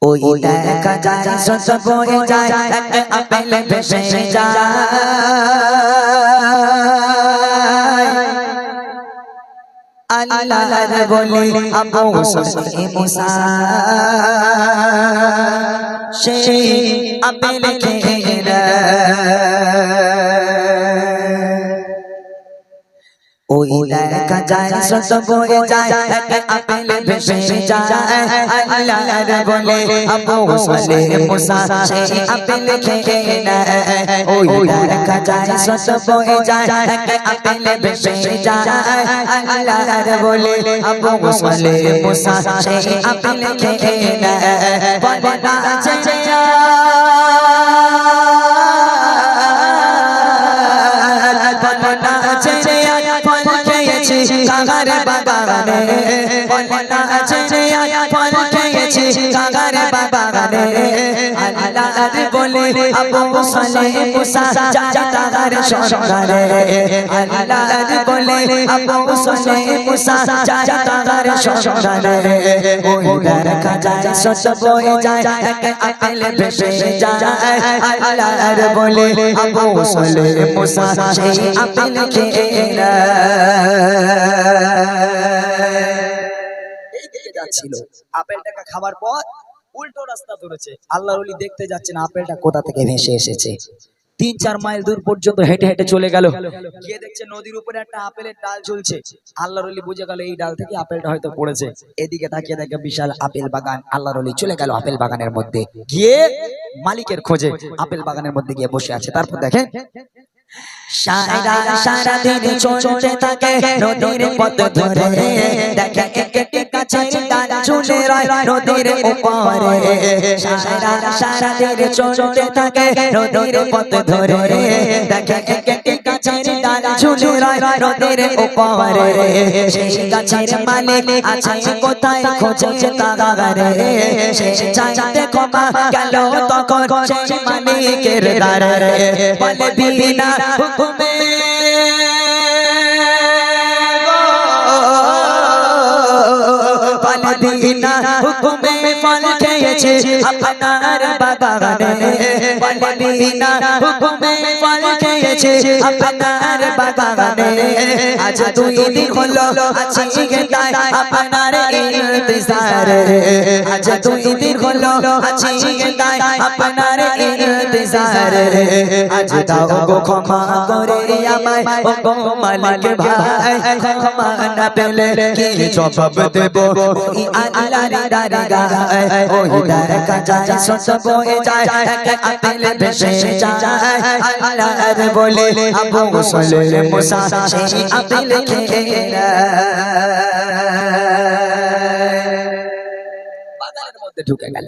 ওই দেখা যায় শত বয়ে যায় এক আপেল ভেসে যায় আল্লাহর বলে আবু সুফিয়ান মুসা সেই আপেল খেয়ে ওই দেখা যায় শত বয়ে যায় এক আপেল ভেসে যায় আল্লাহর বলে আবু সুফিয়ান মুসা সেই আপেল খেয়ে নেয় ওই দেখা যায় শত বয়ে যায় এক আপেল ভেসে যায় আল্লাহর বলে আবু সুফিয়ান মুসা সেই আপেল খেয়ে নেয় বলে না চেয়া কাগারে বাগানে বলনা আছে ফল খেয়েছি কাগারে বাগানে আল্লাহর বলে আবু সুফিয়ান মুসা যায় তাগার সঙ্গারে আল্লাহর বলে আবু সুফিয়ান মুসা যায় তাগার সঙ্গারে ওই দেখা যায় শত বয়ে যায় এক আপেল ভেসে যায় আল্লাহর বলে আবু সুফিয়ান মুসা সেই আপেল খেয়ে ছিল আপেলটাকে খাবার পর উল্টো রাস্তা ধরেছে আল্লাহর ওলি দেখতে যাচ্ছেন আপেলটা কোথা থেকে ভেসে এসেছে 3-4 মাইল দূর পর্যন্ত হেঁটে হেঁটে চলে গেল গিয়ে দেখছে নদীর উপরে একটা আপেলের ডাল ঝুলছে আল্লাহর ওলি বুঝে গেল এই ডাল থেকে আপেলটা হয়তো পড়েছে এদিকে তাকিয়ে দেখে বিশাল আপেল বাগান আল্লাহর ওলি চলে গেল আপেল বাগানের মধ্যে গিয়ে মালিকের খোঁজে আপেল বাগানের মধ্যে গিয়ে বসে আছে তারপর দেখেন সারা দিন চলতে থাকে নদীর পথ ধরে দেখে একটি গাছের ডাল ঝুলে রয় নদীর উপরে সারা দিন চলতে থাকে নদীর পথ ধরে দেখে একটি গাছের ডাল ঝুলে রয় নদীর উপরে সেই গাছের মালিক আছে কোথায় খোঁজে তাগারে সে চাইতে ক্ষমা গেল তখন সেই মালিকের দ্বারে বলে বিনা হুকুমে বলে বিনা হুকুমে ফল খেয়েছে আপনার বাগানে বলে বিনা হুকুমে ফল খেয়েছে আপনার বাগানে আজ 2 দিন হলো আছি তাই আপনার ইন্তজারে আজ 2 দিন হলো আছি তাই আপনার ইন্তজারে আজ দাও গো ক্ষমা করে আমায় ও গো মালিক ভাই ক্ষমা না পেলে কি জবাব দেব ওই আল্লাহর দরগায় ওই দেখা যায় শত বয়ে যায় এক আপেল ভেসে যায় আল্লাহর বলে আবু সুফিয়ান মুসা সেই আপেল খেয়ে বাগানের মধ্যে ঢুকে গেল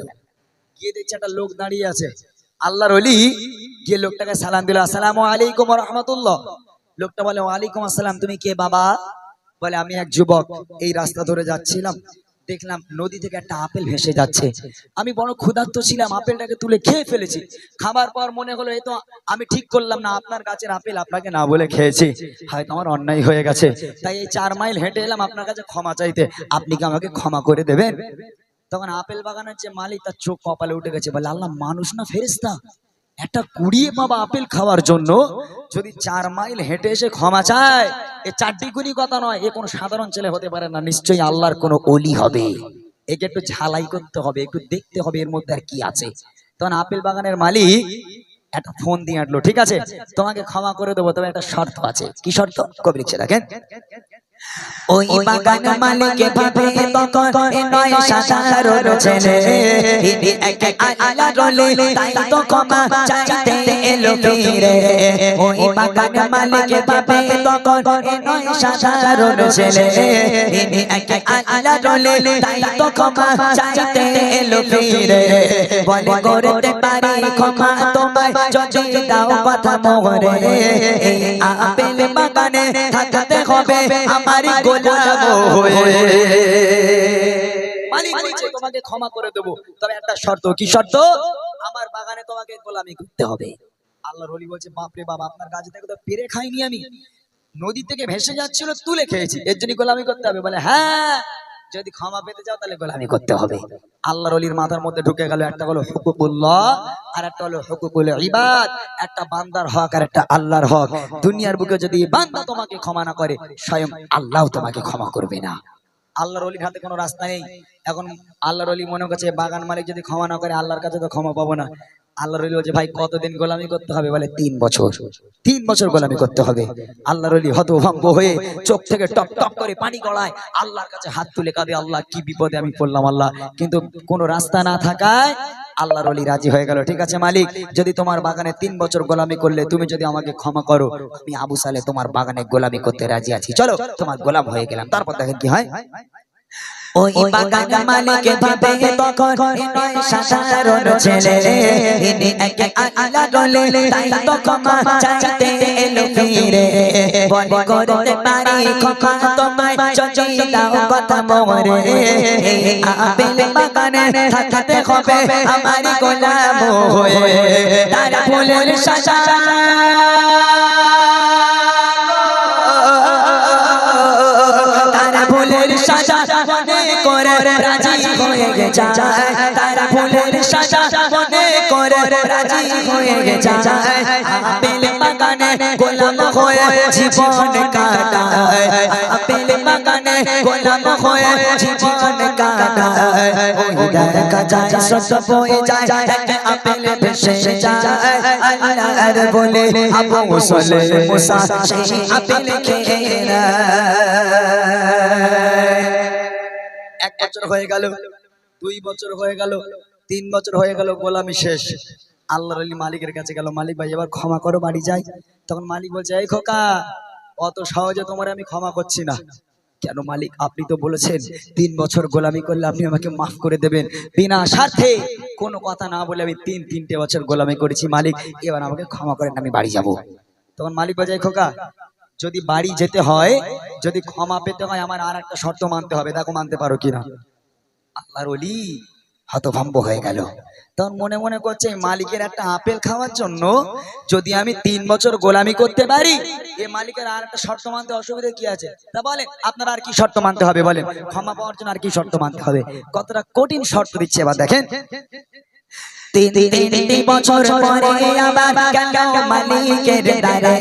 গিয়ে দেখছে একটা লোক দাঁড়িয়ে আছে আল্লাহর ওলি গিয়ে লোকটাকে সালাম দিল আসসালামু আলাইকুম ওয়া রাহমাতুল্লাহ লোকটা বলে ওয়ালাইকুম আসসালাম তুমি কে বাবা বলে আমি এক যুবক এই রাস্তা ধরে যাচ্ছিলাম দেখলাম নদী থেকে একটা আপেল ভেসে যাচ্ছে আমি বড় ক্ষুধার্ত ছিলাম আপেলটাকে তুলে খেয়ে ফেলেছি খাবার পর মনে হলো এই তো আমি ঠিক করলাম না আপনার গাছের আপেল আপনাকে না বলে খেয়েছি হয়তো আমার অন্যায় হয়ে গেছে তাই এই 4 মাইল হেঁটে এলাম আপনার কাছে ক্ষমা চাইতে আপনি কি আমাকে ক্ষমা করে দেবেন তখন আপেল বাগানের যে মালিক তার চোখ কপালে উঠে গেছে বলে আল্লাহ মানুষ না ফেরেশতা একটা কুড়িয়ে বাবা আপেল খাওয়ার জন্য যদি 4 মাইল হেঁটে এসে ক্ষমা চায় এ চারটিগুনি কথা নয় এ কোনো সাধারণ ছেলে হতে পারে না নিশ্চয়ই আল্লাহর কোনো ওলি হবে একে একটু ঝালাই করতে হবে একটু দেখতে হবে এর মধ্যে আর কি আছে তখন আপেল বাগানের মালিক একটা ফোন দিয়ে আনলো ঠিক আছে তোমাকে ক্ষমা করে দেবো তবে একটা শর্ত আছে কি শর্ত কবি লিখছে দেখেন ওই বাগান মালিক ভাবে তখন নয় সাধারণ ছেলে ইনি এক আল্লাহর ওলি তাই তো ক্ষমা চাইতে এলো ফিরে ওই বাগান মালিক ভাবে তখন নয় সাধারণ ছেলে ইনি এক আল্লাহর ওলি তাই তো ক্ষমা চাইতে এলো ফিরে বলে করতে পারি ক্ষমা তোমায় যদি দাও কথা মোরে এই আপেল বাগানে থাকতে হবে আমার গোলাম হয়ে মালিক বলছে তোমাকে ক্ষমা করে দেব তবে একটা শর্ত কি শর্ত আমার বাগানে তোমাকে গোলামি করতে হবে আল্লাহর ওলি বলছে বাপ রে বাপ আপনার গাছ থেকে তো পেরে খাইনি আমি নদী থেকে ভেসে যাচ্ছিল তুলে খেয়েছি এর জন্য গোলামি করতে হবে বলে হ্যাঁ যদি ক্ষমা পেতে চাও তাহলে গোলামি করতে হবে। আল্লাহর ওলির মাথার মধ্যে ঢুকে গেল, একটা হলো হুকুকুল্লাহ আর একটা হলো হুকুকুল ইবাদ, একটা বান্দার হক আর একটা আল্লাহর হক। দুনিয়ার বুকে যদি বান্দা তোমাকে ক্ষমা না করে, স্বয়ং আল্লাহ তোমাকে ক্ষমা করবে না। আল্লাহর ওলির হাতে কোনো রাস্তা নেই। এখন আল্লাহর ওলি মনে করছে বাগান মালিক যদি ক্ষমা না করে আল্লাহর কাছে তো ক্ষমা পাবো না। আল্লাহর ওলি বলছে ভাই কতদিন গোলামি করতে হবে? বলে 3 বছর। 3 বছর গোলামি করতে হবে। আল্লাহর ওলি হতভম্ব হয়ে চোখ থেকে টপ টপ করে পানি গড়ায়, আল্লাহর কাছে হাত তুলে কাঁদে, আল্লাহ কি বিপদে আমি পড়লাম আল্লাহ। কিন্তু কোনো রাস্তা না থাকায় আল্লাহর ওলি রাজি হয়ে গেল। ঠিক আছে মালিক, যদি তোমার বাগানে 3 বছর গোলামি করলে তুমি যদি আমাকে ক্ষমা করো, আমি আবু সালেহ তোমার বাগানে গোলামি করতে রাজি আছি, চলো তোমার গোলাম হয়ে গেলাম। তারপর দেখেন কি হয়। ওই বাগান মালিক ভাবে তখন নয় সাধারণ ছেলে, ইনি একে আল্লাহ বলে তাই তো ক্ষমা চাইতে এলো ফিরে। বলে করতে পারি ক্ষমা তোমায় যদি দাও কথা মোরে, এই আপেল বাগানে থাকতে হবে আমার গোলাম হয়ে। তার ফুলের সাজা ফুলের সাজা মনে করে রাজি হয়ে যায়, তারা ফুলের সাজা মনে করে রাজি হয়ে যায়। আপেল বাগানে গোলাম হয়ে জীবন কাটায়, আপেল বাগানে গোলাম হয়ে জীবন কাটায়। ওই দেখা যায় সব বয়ে যায়, আপেল ভেসে যায়। আল্লাহর বলে আবু সালেহ মুসা সেই আপেল খেয়ে নেয়। 1 বছর হয়ে গেল, 2 বছর হয়ে গেল, 3 বছর হয়ে গেল, গোলামি শেষ। আল্লাহর ওলি মালিকের কাছে গেল, মালিক ভাই এবার ক্ষমা করো, বাড়ি যাই। তখন মালিক বলছে এই খোকা, অত সহজে তোমার আমি ক্ষমা করছি না। কেন মালিক? আপনি তো বলেছেন 3 বছর গোলামি করলে আপনি আমাকে মাফ করে দেবেন। বিনা স্বার্থে কোনো কথা না বলে আমি 3টে বছর গোলামি করেছি মালিক, এবার আমাকে ক্ষমা করেন, আমি বাড়ি যাব। তখন মালিক বলছে এই খোকা, যদি বাড়ি যেতে হয়, যদি ক্ষমা পেতে হয়, আমার আর একটা শর্ত মানতে হবে, দেখো মানতে পারো কিনা। আল্লাহর ওলি হতভম্ব হয়ে গেল। তখন মনে মনে করছে মালিকের একটা আপেল খাওয়ার জন্য যদি আমি 3 বছর গোলামি করতে পারি, এই মালিকের আর একটা শর্ত মানতে অসুবিধা কি আছে? তা বলেন আপনারা আর কি শর্ত মানতে হবে বলেন, ক্ষমা পাওয়ার জন্য আর কি শর্ত মানতে হবে? কতটা কঠিন শর্ত দিচ্ছে এবার দেখেন। 3 বছর পরে আবার গেল মালিকের দ্বারে,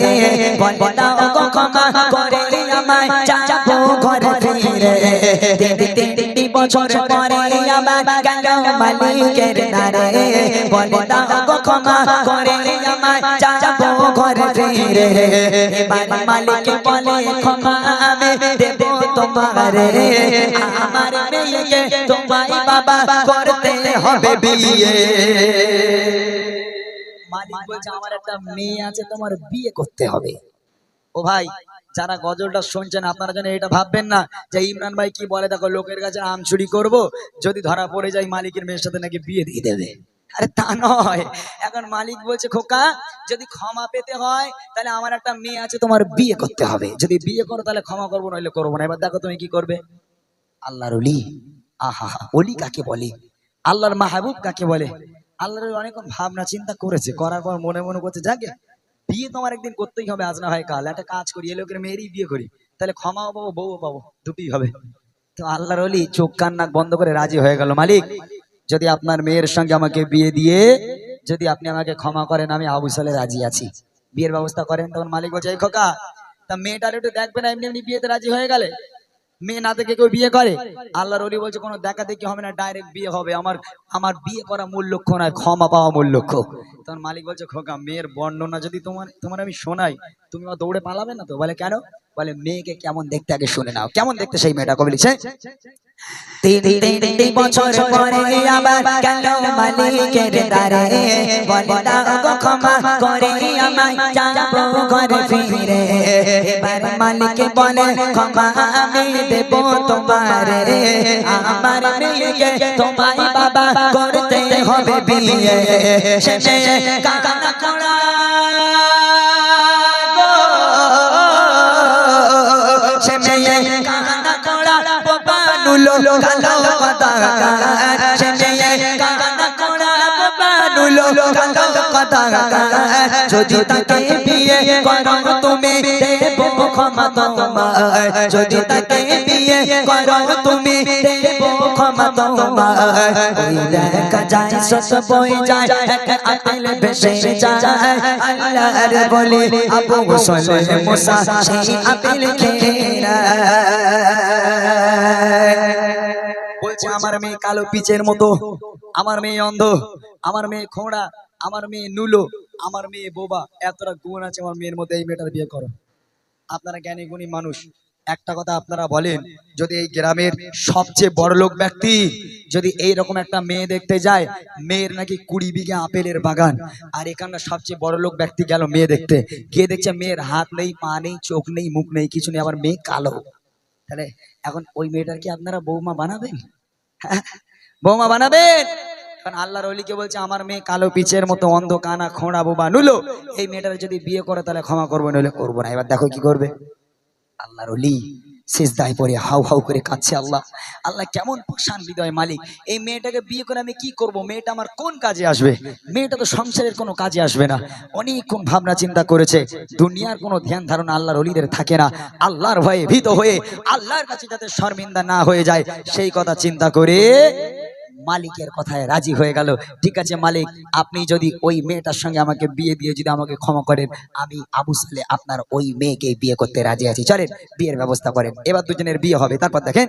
বলে দাও গো ক্ষমা করে আমায় যাবো ঘরে ফিরে। 3 বছর পরে আবার গেল মালিকের দ্বারে, বলে দাও গো ক্ষমা করে আমায় যাবো ঘরে ফিরে। এবার মালিক বলে ক্ষমা আমি দেব তোমারে, আমার মেয়েকে তোমায় বাবা করতে হবে বিয়ে। মালিক বলছে আমার একটা মেয়ে আছে, তোমার বিয়ে করতে হবে। ও ভাই, যারা গজলটা শুনছেন আপনারা যেন এটা ভাববেন না যে ইমরান ভাই কি বলে, দেখো লোকের কাছে আম চুরি করবো, যদি ধরা পড়ে যায় মালিকের মেয়ের সাথে নাকি বিয়ে দিয়ে দেবে। আরে তা নয়, এখন মালিক বলছে খোকা, যদি ক্ষমা পেতে হয় তাহলে আমার একটা মেয়ে আছে, তোমার বিয়ে করতে হবে। যদি বিয়ে করো তাহলে ক্ষমা করবো, নইলে করবো না। এবার দেখো তুমি কি করবে। আল্লাহর ওলি, আহা ওলি কাকে বলে, আল্লাহর মাহবুব কাকে বলে। আল্লাহর অনেক ভাবনা চিন্তা করেছে, করার পর মনে মনে করছে যাকে বিয়ে তোমার একদিন করতেই হবে, আজ না হয় কাল। একটা কাজ করি, এ লোকের মেয়েরই বিয়ে করি, তাহলে ক্ষমাও পাবো বউও পাবো, দুটোই হবে। তো আল্লাহর ওলি চোখ কান নাক বন্ধ করে রাজি হয়ে গেল, মালিক যদি আপনার মেয়ের সঙ্গে আমাকে বিয়ে দিয়ে যদি আপনি আমাকে ক্ষমা করেন, আমি আবু সালেহ রাজি আছি, বিয়ের ব্যবস্থা করেন। তখন মালিক বলছে এই খোকা, তা মেয়েটার একটু দেখবে না, এমনি এমনি বিয়েতে রাজি হয়ে গেলে? মেয়ে না দেখে কেউ বিয়ে করে? আল্লাহর ওলি বলছে কোনো দেখা দেখি হবে না, ডাইরেক্ট বিয়ে হবে। আমার বিয়ে করা মূল লক্ষ্য নয়, ক্ষমা পাওয়া মূল লক্ষ্য। তখন মালিক বলছে খোকা, মেয়ের বর্ণনা যদি তোমার আমি শোনাই, তুমি দৌড়ে পালাবে না তো? বলে কেন? বলে মেয়েকে কেমন দেখতে আগে শুনে নাও, কেমন দেখতে সেই মেয়েটা কবে লিখছে। 3 বছর পরে আবার গেল মালিকের দ্বারে, বলে দাও গো ক্ষমা করে আমায় যাবো ঘরে ফিরে। এবার মালিক বলে ক্ষমা আমি দেব তোমারে, আমার মেয়েকে তোমায় বাবা করতে হবে বিয়ে। সে মেয়ে কান্না করা গো, সে মেয়ে কান্না করা বানুলো কালো কথা, সে মেয়ে কান্না করা বানুলো কালো কথা। যদি তাকে বিয়ে করো তুমি দেব ক্ষমা তোমায়, যদি তাকে বিয়ে করো তুমি ক্ষমা তোমার ওই দেখা যায় সস বই যায় এক আপেল ভেসে যায় আল্লাহর বলি আবু সালে মুসা সেই আপেল খেয়ে বলছে আমার মেয়ে কালো পিচের মতো, আমার মেয়ে অন্ধ, আমার মেয়ে খোঁড়া, আমার মেয়ে নুলো, আমার মেয়ে বোবা, এতটা গুণ আছে আমার মেয়ের মধ্যে, এই মেয়েটার বিয়ে করো। আপনারা জ্ঞানী গুণী মানুষ, একটা কথা আপনারা বলেন, যদি এই গ্রামের সবচেয়ে বড়লোক ব্যক্তি যদি এইরকম একটা মেয়ে দেখতে যায়, মেয়ের নাকি 20 বিঘা আপেলের বাগান, আর এখানকার সবচেয়ে বড়লোক ব্যক্তি গেল মেয়ে দেখতে, গিয়ে দেখছে মেয়ের হাত নেই, পা নেই, চোখ নেই, মুখ নেই, কিছু নেই, আবার মেয়ে কালো, তাহলে এখন ওই মেয়েটার কি আপনারা বৌমা বানাবেন? বৌমা বানাবেন? কারণ আল্লাহর ওলিকে বলছে আমার মেয়ে কালো পিচের মতো, অন্ধ, কানা, খোঁড়া, বোবা, নুলো, এই মেয়েটার যদি বিয়ে করে তাহলে ক্ষমা করবো, নইলে করবো না। এবার দেখো কি করবে। আল্লাহর ওলি সিজদায় পড়ে হাউ হাউ করে কাঁদছে, আল্লাহ, আল্লাহ কেমন পাষাণ হৃদয় মালিক, এই মেয়েটাকে বিয়ে করে আমি কি করব, মেয়েটা আমার কোন কাজে আসবে, মেয়েটা তো সংসারের কোনো কাজে আসবে না। অনেকক্ষণ ভাবনা চিন্তা করেছে, দুনিয়ার কোনো ধ্যান ধারণা আল্লাহর ওলিদের থাকে না, আল্লাহর ভয়ে ভীত হয়ে আল্লাহর কাছে যাতে শর্মিন্দা না হয়ে যায় সেই কথা চিন্তা করে মালিকের কথায় রাজি হয়ে গেল। ঠিক আছে মালিক, আপনি যদি ওই মেয়েটার সঙ্গে আমাকে বিয়ে দিয়ে যদি আমাকে ক্ষমা করেন, আমি আবু সালে আপনার ওই মেয়েকে বিয়ে করতে রাজি আছি, চলেন বিয়ের ব্যবস্থা করেন। এবার দুজনের বিয়ে হবে। তারপর দেখেন,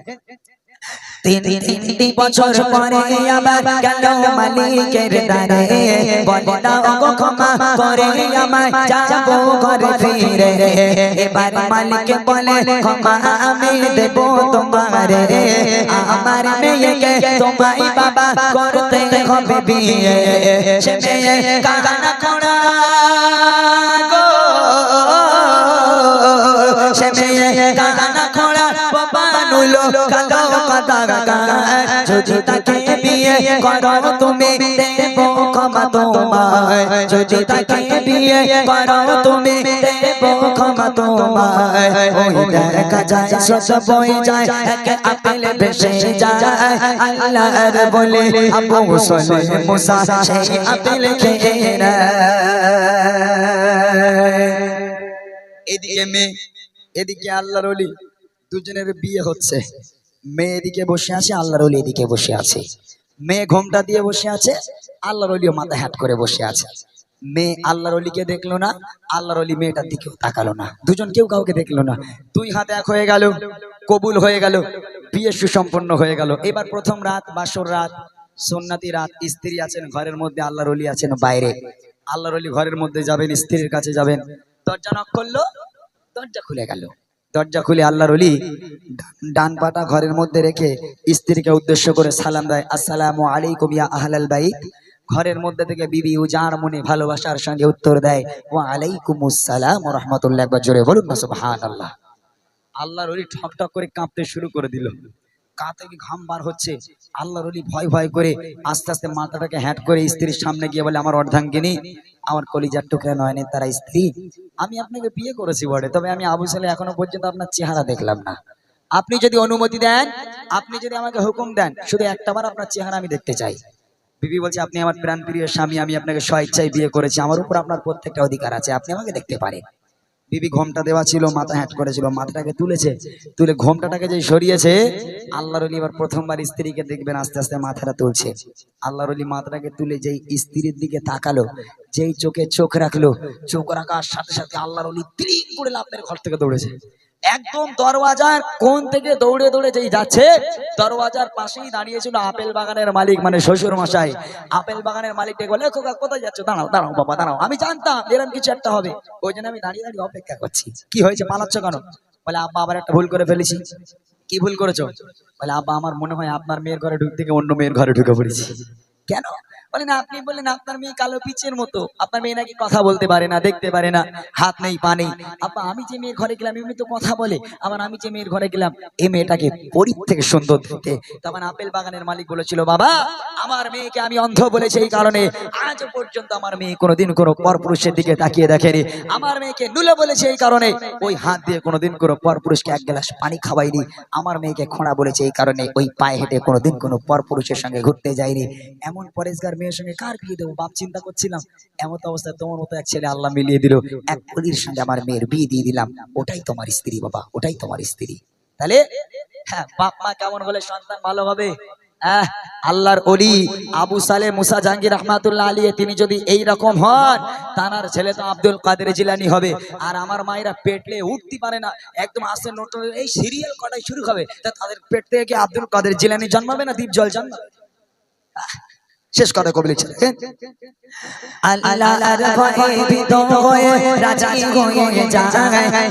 তিনটি বছর পরে আবার গেল মালিকের দ্বারে, বলে দাও গো ক্ষমা করে আমায়, যাব ঘরে ফিরে। এবার মালিক বলে ক্ষমা আমি দেব তোমারে, আমার মেয়েকে তোমায় বাবা করতে হবে বিয়ে। সে মেয়ে কানা খোঁড়া গো, সে মেয়ে কানা খোঁড়া, বাবা নুলো, কালো কাদা, যদি তাকে বিয়ে করো তুমি দেব ক্ষমা তোমায়, যদি তাকে বিয়ে করো তুমি দেব ক্ষমা তোমায়। ওই দেখা যায় সস বই যায় এক আপেল ভেসে যায় আল্লাহর বলে আবু সালে মুসা সেই আপেল খেয়ে নেয়। এদিকে মেয়ে, এদিকে আল্লাহর ওলি, দুজনের বিয়ে হচ্ছে। মেয়ে এদিকে বসে আছে, আল্লাহর ওলি এদিকে বসে আছে। মেয়ে ঘোমটা দিয়ে বসে আছে, আল্লাহর ওলিও মাথা হ্যাট করে বসে আছে। মেয়ে আল্লাহর ওলিকে দেখলো না, আল্লাহর ওলি মেয়েটার দিকেও তাকালো না, দুজন কেউ কাউকে দেখলো না। দুই হাত এক হয়ে গেল, কবুল হয়ে গেল, বিয়ে সুসম্পন্ন হয়ে গেল। এবার প্রথম রাত, বাসর রাত, সুন্নতি রাত। স্ত্রী আছেন ঘরের মধ্যে, আল্লাহর ওলি আছেন বাইরে। আল্লাহর ওলি ঘরের মধ্যে যাবেন, স্ত্রীর কাছে যাবেন, দরজা নক করলো, দরজা খুলে গেল। দরজা খুলে আল্লাহর ওলি ডান পাটা ঘরের মধ্যে রেখে স্ত্রীকে উদ্দেশ্য করে সালাম দেয়, আসসালামু আলাইকুম ইয়া আহলাল বাইত। ঘরের মধ্যে থেকে বিবি উজাড় মনে ভালোবাসার সঙ্গে উত্তর দেয়, ওয়া আলাইকুমুস সালাম ওয়া রাহমাতুল্লাহ। একবার জোরে বলুন না সুবহানাল্লাহ। আল্লাহর ওলি ঠক ঠক করে কাঁপতে শুরু করে দিল, কাঁতে কি ঘাম বার হচ্ছে। আল্লাহর ওলি ভয় ভয় করে আস্তে আস্তে মাথাটাকে হ্যাট করে স্ত্রীর সামনে গিয়ে বলে, আমার অর্ধাঙ্গিনী, আমার কলিজার টুকরা নয়নের তারা স্ত্রী, আমি আপনাকে বিয়ে করেছি বটে, তবে আমি আবু সালে এখনো পর্যন্ত আপনার চেহারা দেখলাম না। আপনি যদি অনুমতি দেন, আপনি যদি আমাকে হুকুম দেন, শুধু একটাবার আপনার চেহারা আমি দেখতে চাই। বিবি বলছে, আপনি আমার প্রাণপ্রিয় স্বামী, আমি আপনাকে স্বেচ্ছায় বিয়ে করেছি, আমার উপর আপনার প্রত্যেকটা অধিকার আছে, আপনি আমাকে দেখতে পারেন। বিবি ঘোমটা দেওয়া ছিল, মাথা হ্যাট করেছিল, মাথাটাকে তুলেছে, তুলে ঘোমটাটাকে যে সরিয়েছে, আল্লাহর ওলি এবার প্রথমবার স্ত্রীকে দেখবেন আস্তে আস্তে মাথাটা তুলছে। আল্লাহর ওলি মাথাটাকে তুলে যেই স্ত্রীর দিকে তাকালো, যেই চোখে চোখ রাখলো, চোখ রাখার সাথে সাথে আল্লাহর ওলি তিরিং করে লাফ মেরে ঘর থেকে দৌড়েছে। একদম দরওয়াজার কোণ থেকে দৌড়ে দৌড়ে যেই যাচ্ছে, দরওয়াজার পাশেই দাঁড়িয়েছিল আপেল বাগানের মালিক, মানে শ্বশুর মশাই। আপেল বাগানের মালিককে বলে, খোকা কোথায় যাচ্ছ, দাঁড়াও দাঁড়াও বাবা দাঁড়াও, আমি জানতাম এরকম কিছু একটা হবে, ওই জন্য আমি দাঁড়িয়ে দাঁড়িয়ে অপেক্ষা করছি। কি হয়েছে, পালাচ্ছ কেন? বলে, আব্বা আবার একটা ভুল করে ফেলেছি। কি ভুল করেছো? বলে, আব্বা আমার মনে হয় আপনার মেয়ের ঘরে ঢুকতে গিয়ে অন্য মেয়ের ঘরে ঢুকে পড়েছি। কেন? বলে না, আপনি বললেন আপনার মেয়ে কালো পিচের মতো, আপনার মেয়ে নাকি কথা বলতে পারে না, দেখতে পারে না, হাত নেই, পা নেই। আব্বা আমি যে মেয়ের ঘরে গেলাম এমনি তো কথা বলে, আবার আমি যে মেয়ের ঘরে গেলাম এই মেয়েটাকে পরীর থেকে সুন্দর দেখতে। তখন আপেল বাগানের মালিক বলেছিল, বাবা আমার মেয়েকে আমি অন্ধ বলেছি এই কারণে আজ পর্যন্ত আমার মেয়ে কোনোদিন কোনো পরপুরুষের দিকে তাকিয়ে দেখেনি, আমার মেয়েকে নুলে বলেছে এই কারণে ওই হাত দিয়ে কোনোদিন কোনো পরপুরুষকে এক গ্লাস পানি খাওয়াইনি, আমার মেয়েকে খোঁড়া বলেছে এই কারণে ওই পায়ে হেঁটে কোনোদিন কোনো পরপুরুষের সঙ্গে ঘুরতে যায়নি। এমন পরেশগার মেয়ের সঙ্গে কার বিয়ে দেবো বাপ চিন্তা করছিলাম, এমন অবস্থায় তোমার মতো এক ছেলে আল্লাহ মিলিয়ে দিল, এক কলির সঙ্গে আমার মেয়ের বিয়ে দিয়ে দিলাম, ওটাই তোমার স্ত্রী বাবা, ওটাই তোমার স্ত্রী। তাহলে হ্যাঁ, বাপ মা কেমন হলে সন্তান ভালো হবে? আল্লাহর ওলি আবু সালে মুসা জাহাঙ্গীর রহমাতুল্লাহ আলাইহি তিনি যদি এই রকম হন, তানার ছেলে তো আব্দুল কাদের জিলানী হবে। আর আমার মায়েরা পেটলে উঠতে পারে না, একদম আসে নোট এই সিরিয়াল কটাই শুরু হবে, তা তাদের পেট থেকে কি আব্দুল কাদের জিলানী জন্মাবে না দীপ জল জন্মাবে? শেষ কথা কবি লিখছেন, আল্লাহর ভয়ে ভীত হয়ে রাজি হয়ে যায়,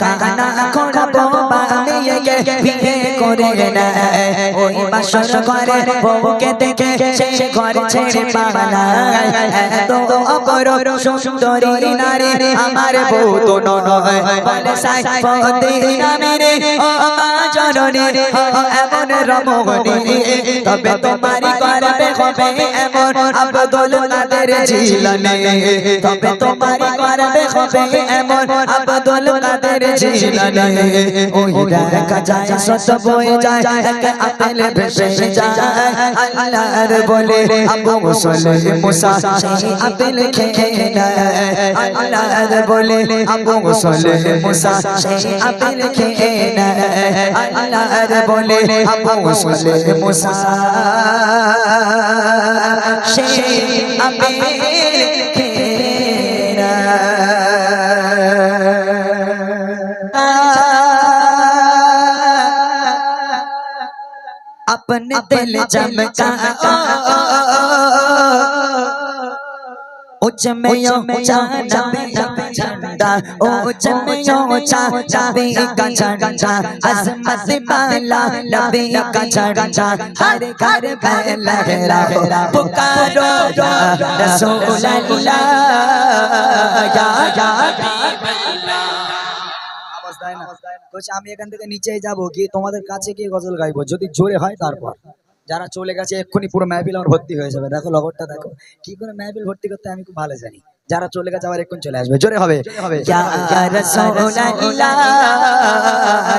কান্না করব বানিয়ে বিয়ে করে নেয়, ওই বাসর ঘরে বউকে দেখে সে ঘর ছেড়ে পালায়, এত অপরূপ সুন্দরী নারী আমার বউ তো নয়, বলে সাইফুদ্দিন আমিরে ও মা জননী এমন রমণী, তবে তোমারই করবে হবে এমন আব্দুল কাদের জিলানী, তবে তোমারই করবে হবে এমন আব্দুল কাদের জিলানী, ওই দেখা যায় সত বয়ে যায় এক আপেল ভেসে যায়, আল্লাহর বলে আবু সালে মুসা সেই আপেল খেয়ে নেয়, আল্লাহর বলে আবু সালে মুসা সেই আপেল খেয়ে নেয়, আল্লাহর বলে আবু সালে মুসা সেই আপেল খেয়ে নেয়। अपने दिल चमका उच्च में ऊंचा नबी का झंडा, उच्च में ऊंचा नबी का झंडा, अज़मत वाला नबी का झंडा, हर घर में लहराओ पुकारो या रसूल अल्लाह या हबीब अल्लाह। আমি এখান থেকে নিচে যাবো, গিয়ে তোমাদের কাছে গিয়ে গজল গাইবো, যদি জোরে হয় তারপর। যারা চলে গেছে এক্ষুনি পুরো মাহফিল আমার ভর্তি হয়ে যাবে। দেখো লগরটা দেখো কি করে মাহফিল ভর্তি করতে আমি খুব ভালো জানি। যারা চলে গেছে আবার এক্ষুনি চলে আসবে, জোরে হবে ইয়া রাসূলুল্লাহ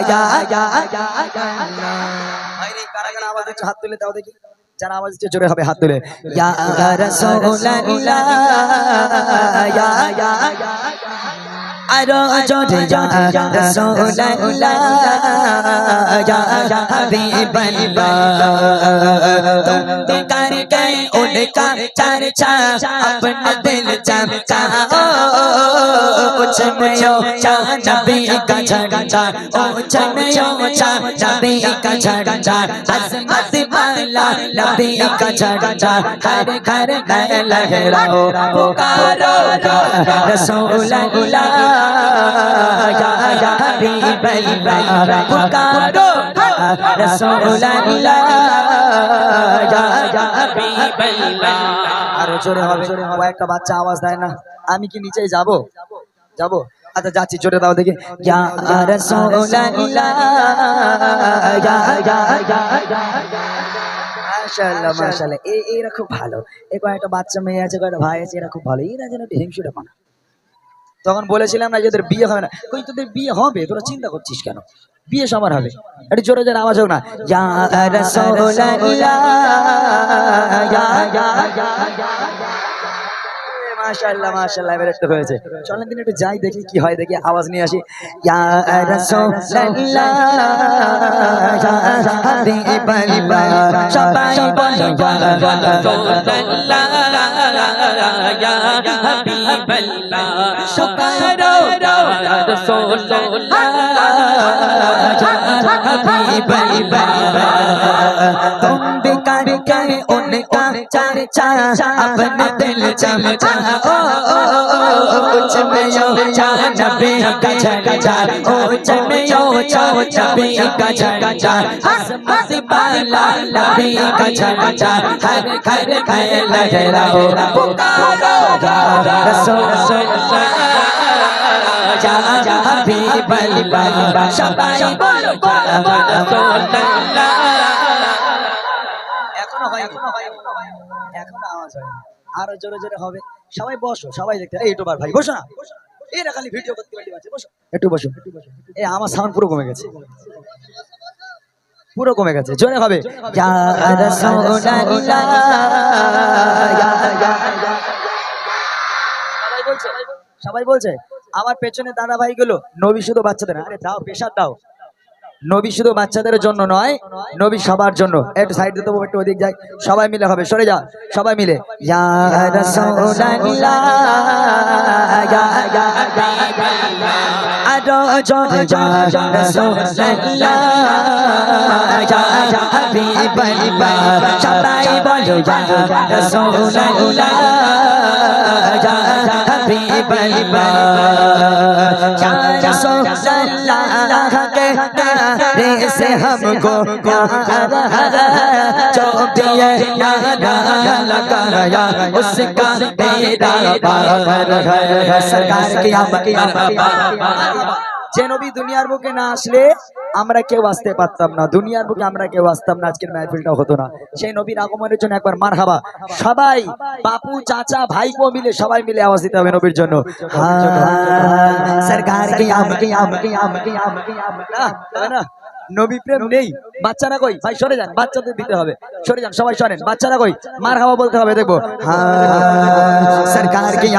ইয়া ভাইরে কারা কারা আওয়াজ দিচ্ছে হাত তুলে দাও দেখি, যারা আওয়াজ দিচ্ছে জোরে হবে হাত তুলে, ইয়া রাসূলুল্লাহ ইয়া আরো জোরে ইয়া রাসূলুল্লাহ ইয়া হাবিবাল্লাহ, तुम करके उनका चर्चा अपना दिल चमकाओ, उच्च में ऊंचा नबी का झंडा, उच्च में ऊंचा नबी का झंडा, अज़मत वाला नबी का झंडा, हर घर में लहराओ पुकारो या रसूल अल्लाह या हबीब अल्लाह, पुकारो रसूल अल्लाह या हबीब अल्लाह। আরো জোরে হবে, কয়েকটা বাচ্চা আওয়াজ দেয় না, আমি কি নিচে যাবো? যাবো, আচ্ছা যাচ্ছি, জোরে দাও দেখি, ইয়া রাসূলুল্লাহ মাশাআল্লাহ মাশাআল্লাহ, এরা খুব ভালো। এই কয়েকটা বাচ্চা মেয়ে আছে, কয়েকটা ভাই আছে, এরা খুব ভালো, এরা যেন একটু হিংসুটে পানা। তখন বলেছিলাম না যে তোদের বিয়ে হবে না, কই তোদের বিয়ে হবে, তোরা চিন্তা করছিস কেন, বিয়ে সবার হবে। একটু জোরে জোরে আওয়াজ হোক না, ইয়া রাসূলুল্লাহ মাশাআল্লাহ মাশাআল্লাহ, এবার একটু হয়েছে। চলেন দিন একটু যাই দেখি কি হয়, দেখি আওয়াজ নিয়ে আসি, ইয়া রাসূলুল্লাহ ইয়া হাবিবাল্লাহ, সবাই বলো ইয়া রাসূলুল্লাহ ইয়া হাবিবাল্লাহ, শুকরো রাসূলুল্লাহ ইয়া হাবিবাল্লাহ, तुम भी करके उनका चर्चा अपने दिल चमकाओ, उच्च में ऊंचा नबी का झंडा, उच्च में ऊंचा नबी का झंडा, अज़मत वाला नबी का झंडा, हर घर में लहराओ पुकारो या रसूल या हबीब अल्लाह, सबाई बोलो या रसूलल्लाह। এখনো আওয়াজ হয়, আরো জোরে জোরে হবে। সবাই বসো, সবাই দেখতে, এই একটু ভাই বসো না, এরা খালি ভিডিও করতে পারছি, বসো একটু বসো। এই আমার সাউন্ড পুরো কমে গেছে, পুরো কমে গেছে, জোরে হবে ইয়া রাসূলুল্লাহ সবাই বলছে আমার পেছনে দাদা ভাই গুলো, নবী শুধু বাচ্চাদের, আরে দাও প্রেসার দাও, নবী শুধু বাচ্চাদের জন্য নয়, নবী সবার জন্য। একটু সাইড দিতে হবে, একটু ওদিক যাই, সবাই মিলে হবে, সরে যা সবাই মিলে। ইয়া রাসূলুল্লাহ ইয়া আদো জোরে যা রাসূলুল্লাহ ইয়া হাবিবাল্লাহ, সবাই বলো ইয়া রাসূলুল্লাহ ইয়া হাবিবাল্লাহ, ইয়া রাসূলুল্লাহ के नारे से हमको प्यार है, जो दिए नारा लगाया उसका मेरा पार है। सरकार की যে নবী দুনিয়ার বুকে না আসলে আমরা কেউ আসতে পারতাম না, দুনিয়ার বুকে আমরা কেউ আসতাম না, আজকের মাহফিলটা হতো না। সেই নবীর আগমনের জন্য একবার মারহাবা। সবাই বাপু চাচা ভাইপো মিলে সবাই মিলে আওয়াজ দিতে হবে নবীর জন্য। সরকার কি না নবী প্রেম নেই। বাচ্চারা কই ভাই, সরে যান, বাচ্চাদের দিতে হবে, সরে যান সবাই, সরেন। বাচ্চারা কই, মারহাবা বলতে হবে, দেখবো। সরকার কি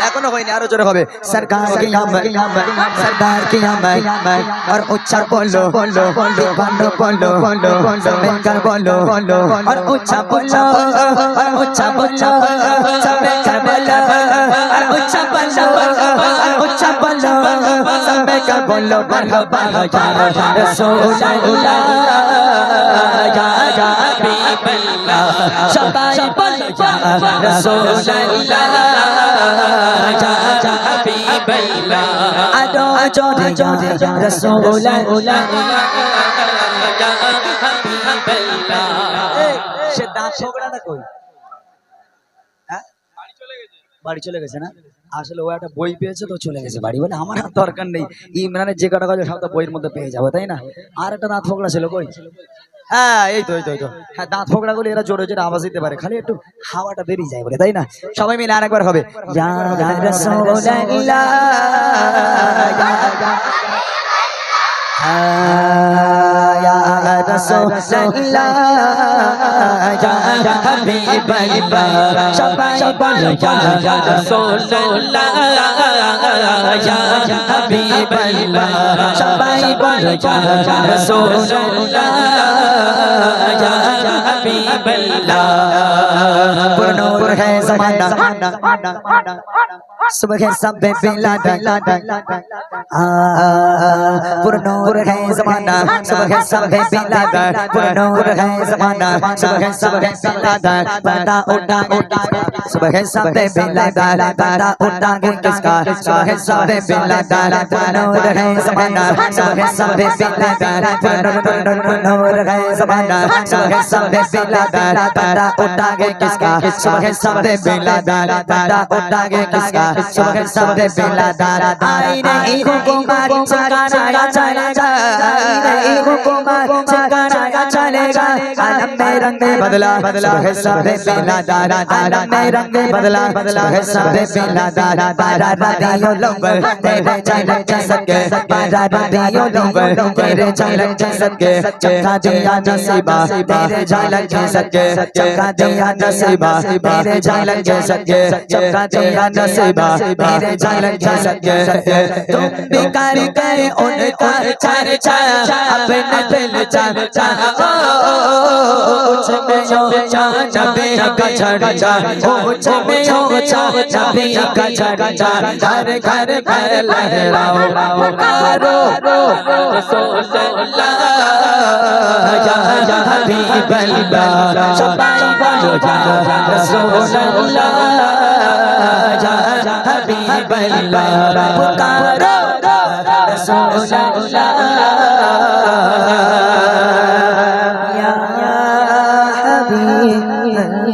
এখনো হয়নি, আরো জোরে হবে। সরকার কি সরকার কি আর উচ্চার বলো বলো বলো বলো বলো সরকার বলো বলো আর উচ্চার বলো আর উচ্চার বলো সরকার বলো আর উচ্চার বলো আর উচ্চার বলো সরকার বলো মারহাবা রাসূলুল্লাহ ইয়া হাবিবাল্লাহ, সবাই বলো ইয়া রাসূলুল্লাহ ইয়া হাবিবাল্লাহ, আদো জোরে জোরে রাসূলুল্লাহ ইয়া হাবিবাল্লাহ। সে দাঁত ছোকড়াটা কই? হ্যাঁ বাড়ি চলে গেছে না? আসলে ও একটা বই পেয়েছে তো চলে গেছে বাড়ি, বলে আমার আর দরকার নেই, ইমরানের যে কটা কাজ সব তো বইয়ের মধ্যে পেয়ে যাবো, তাই না? আর একটা দাঁত ফোকড়া ছিল কই? হ্যাঁ এই তো হ্যাঁ, দাঁত ফোকড়া গুলো এরা জোরে জোরে আওয়াজ দিতে পারে, খালি একটু হাওয়াটা বেরিয়ে যায় বলে, তাই না? সবাই মিলে আরেকবার হবে। ইয়া রাসূলুল্লাহ ইয়া রাসূলুল্লাহ ইয়া হাবিবাল্লাহ, সবাই বলো ইয়া রাসূলুল্লাহ ইয়া হাবিবাল্লাহ, সবাই বলো ইয়া রাসূলুল্লাহ ইয়া হাবিবাল্লাহ। পুরনূর है ज़माना सुबह सब बिलादन, पुरनूर है ज़माना सुबह सब बिलादन, पुरनूर है ज़माना सुबह सब बिलादन, पर्दा उठा उठा सुबह सब बिलादन, पर्दा उठा के किसका सुबह सब बिलादन, पुरनूर है ज़माना सुबह सब बिलादन, पुरनूर है ज़माना सुबह सब बिलादन, पर्दा उठा के किसका सुबह सब बिलादन, पर्दा उठा के किसका सुबह सब बिलादन। आई नहीं हुकूमत चकाना चलेगा, आई नहीं हुकूमत चकाना चलेगा, आलम में रंग बदला सुबह सब बिलादन, आलम में रंग बदला सुबह सब बिलादन। बारा रदियों लोग तेरे झलक सके, बारा रदियों लोग तेरे झलक सके, चमका दिया नसीबा तेरे झलक सके, चमका दिया नसीबा तेरे झलक सके, चमका दिया नसीबा तेरे झलक सके। तुम भी करके उनका चर्चा अपने दिल चर्चा, उसमें हो नबी का चर्चा, उसमें हो नबी का चर्चा, घर घर घर लहराओ पुकारो रसूलुल्लाह या हबीबल्लाह, सबाई बोलो या रसूलुल्लाह या हबीबल्लाह, पुकारो रसूलुल्लाह या हबीबल्लाह।